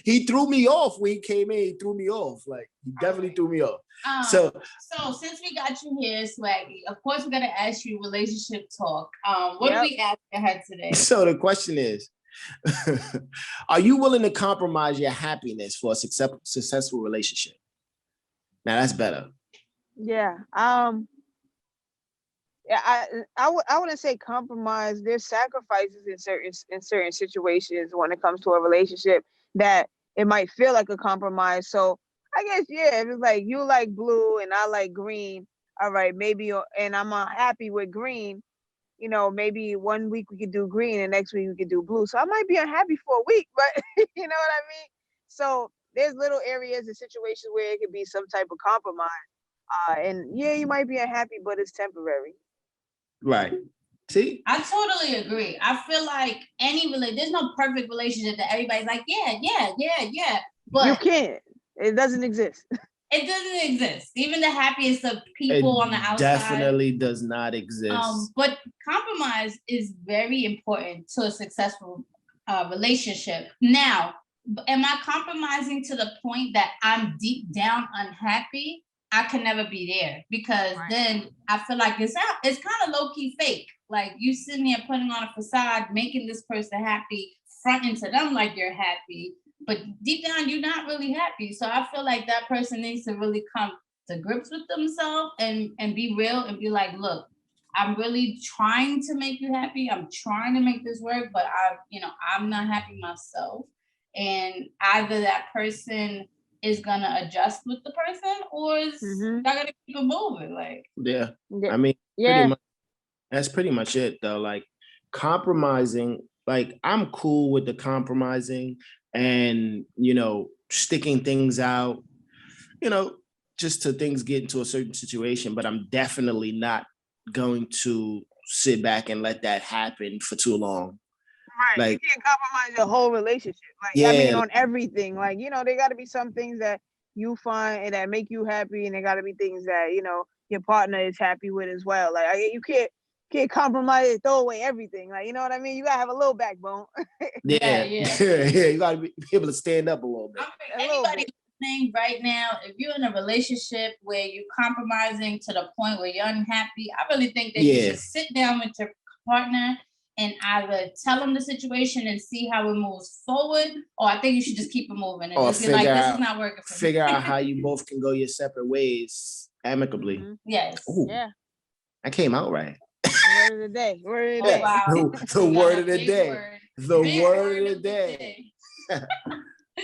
He threw me off when he came in. He threw me off. Like he definitely threw me off. So since we got you here, Swaggy, of course we're gonna ask you relationship talk. What do we ask her today? So the question is, are you willing to compromise your happiness for a successful relationship? Now that's better. Yeah. I wouldn't say compromise. There's sacrifices in certain situations when it comes to a relationship that it might feel like a compromise. So I guess if it's like you like blue and I like green, all right, maybe, and I'm unhappy with green. Maybe 1 week we could do green and next week we could do blue. So I might be unhappy for a week, but you know what I mean? So there's little areas and situations where it could be some type of compromise. And you might be unhappy, but it's temporary. Right. See? I totally agree. I feel like there's no perfect relationship that everybody's like, yeah. But you can't. It doesn't exist. It doesn't exist. Even the happiest of people on the outside definitely does not exist. But compromise is very important to a successful relationship. Now, am I compromising to the point that I'm deep down unhappy? I can never be there because then I feel like it's kind of low-key fake. Like you sitting there putting on a facade, making this person happy, fronting to them like you're happy, but deep down you're not really happy. So I feel like that person needs to really come to grips with themselves and be real and be like, look, I'm really trying to make you happy. I'm trying to make this work, but I'm not happy myself. And either that person is gonna adjust with the person or is not gonna keep it moving. Like I mean, pretty much, that's pretty much it though. Like compromising, like I'm cool with the compromising and sticking things out, just to things get into a certain situation, but I'm definitely not going to sit back and let that happen for too long. Right. Like, you can't compromise your whole relationship. Like, I mean, on everything. Like, there got to be some things that you find and that make you happy, and there got to be things that, your partner is happy with as well. Like, you can't compromise and throw away everything. Like, you know what I mean? You got to have a little backbone. Yeah. You got to be able to stand up a little bit. Anybody listening right now, if you're in a relationship where you're compromising to the point where you're unhappy, I really think that you should sit down with your partner and either tell them the situation and see how it moves forward, or I think you should just keep it moving and just be like, this is not working for me. Figure out how you both can go your separate ways amicably. Yes. Ooh, Yeah. That came out right. Word of the day. Word of the day. Wow. The word of the day. The word of the day.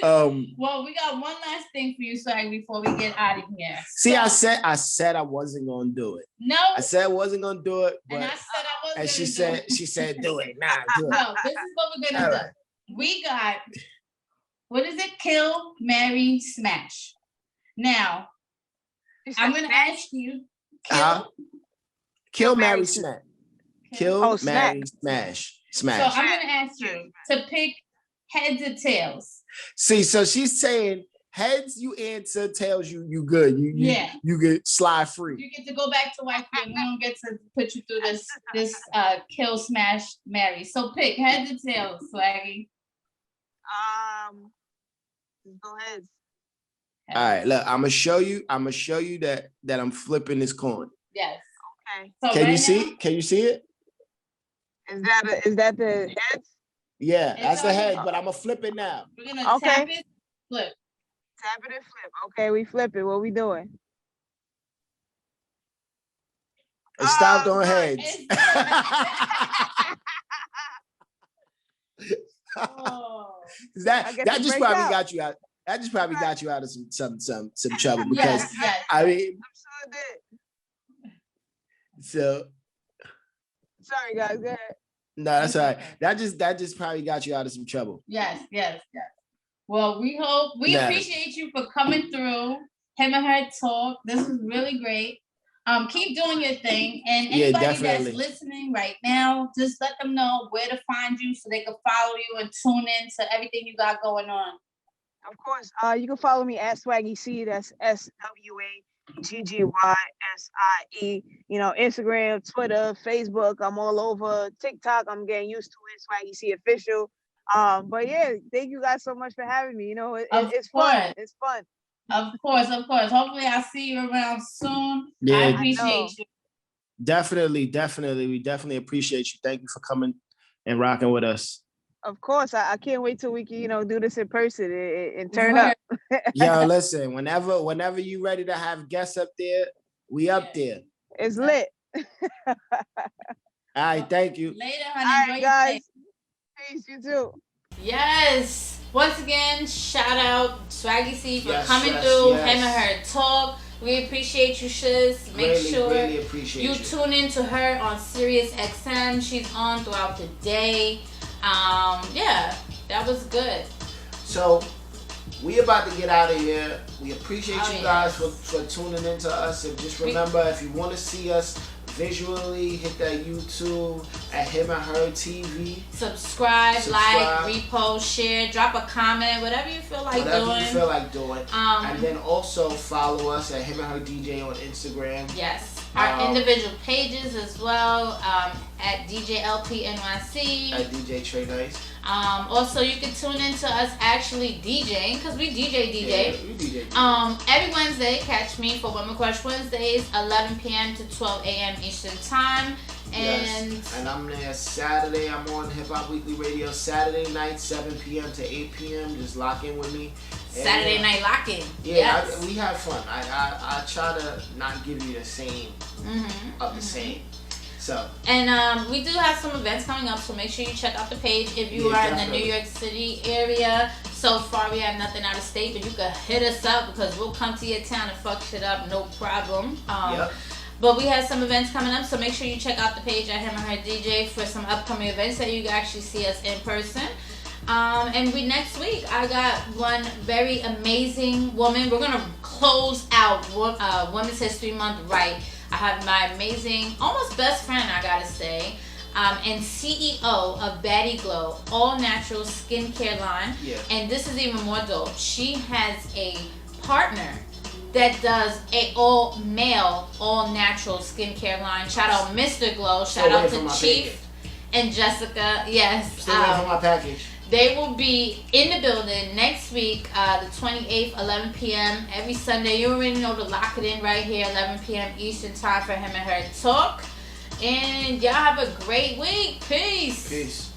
Well, we got one last thing for you, Swag, before we get out of here. See, I said I wasn't gonna do it. No. I said I wasn't gonna do it, but and I said I wasn't. And she said, do it. Nah, do it. No, this is what we're gonna do. Right. We got, what is it? Kill, marry, smash. Now, I'm gonna ask you. Kill, marry, smash. Kill, marry, smash. Smash. So I'm gonna ask you to pick heads or tails. See, so she's saying heads you answer, tails you good. You get slide free. You get to go back to wife and we don't get to put you through this kill, smash, marry. So pick heads or tails, Swaggy. Go ahead. All right, look, I'm gonna show you that I'm flipping this coin. Yes. Okay. So Can you see it? Is that the heads? Yeah, that's the head, but I'm gonna flip it now. We're gonna tap it, flip. Tap it and flip. Okay, we flip it. What we doing? It stopped on heads. That just probably got you out. That just probably got you out of some trouble because I mean. So. Sorry, guys. Go ahead. No, that's all right. That just probably got you out of some trouble. Yes. Well, we appreciate you for coming through. Him and Her Talk. This was really great. Keep doing your thing. And anybody that's listening right now, just let them know where to find you so they can follow you and tune in to everything you got going on. Of course. You can follow me at Swaggy C. That's SWAGGYSIE. Instagram, Twitter, Facebook. I'm all over. TikTok, I'm getting used to it. Swaggy C official. But yeah, thank you guys so much for having me. It's fun. It's fun. Of course. Hopefully I'll see you around soon. Yeah, I appreciate you. Definitely. We definitely appreciate you. Thank you for coming and rocking with us. Of course. I can't wait till we can, do this in person and turn up. Yo, listen, whenever you ready to have guests up there, we up there. It's lit. All right, thank you. Later, honey. All right, guys. Peace, you too. Yes. Once again, shout out Swaggy C for coming through. Him and Her Talk. We appreciate you, Shiz. Make sure you tune in to her on Sirius XM. She's on throughout the day. That was good. So we about to get out of here. We appreciate you guys for tuning in to us. And just remember, if you want to see us visually, hit that YouTube at Him and Her TV. Subscribe, like, repost, share, drop a comment, whatever you feel like doing. And then also follow us at Him and Her DJ on Instagram. Yes. Our individual pages as well, at DJ LPNYC. At DJ Trey Nice. Also, you can tune in to us actually DJing, because we DJ. Yeah, we DJ. Every Wednesday, catch me for Women Crush Wednesdays, 11 p.m. to 12 a.m. Eastern Time. And I'm there Saturday. I'm on Hip Hop Weekly Radio Saturday night, 7 p.m. to 8 p.m. Just lock in with me. Saturday night lock-in. Yeah, yes. We have fun. I try to not give you the same of the same. So. And we do have some events coming up, so make sure you check out the page if you are in the New York City area. So far, we have nothing out of state, but you can hit us up because we'll come to your town and fuck shit up, no problem. But we have some events coming up, so make sure you check out the page at Him and Her DJ for some upcoming events that you can actually see us in person. And next week, I got one very amazing woman. We're going to close out Women's History Month right. I have my amazing, almost best friend, I gotta say, and CEO of Baddie Glow, all natural skincare line. Yeah. And this is even more dope. She has a partner that does a all male, all natural skincare line. Shout out Mr. Glow. Shout out to Chief and Jessica. Yes. Still waiting for my package. They will be in the building next week, the 28th, 11 p.m. every Sunday. You already know to lock it in right here, 11 p.m. Eastern time for him and her to talk. And y'all have a great week. Peace. Peace.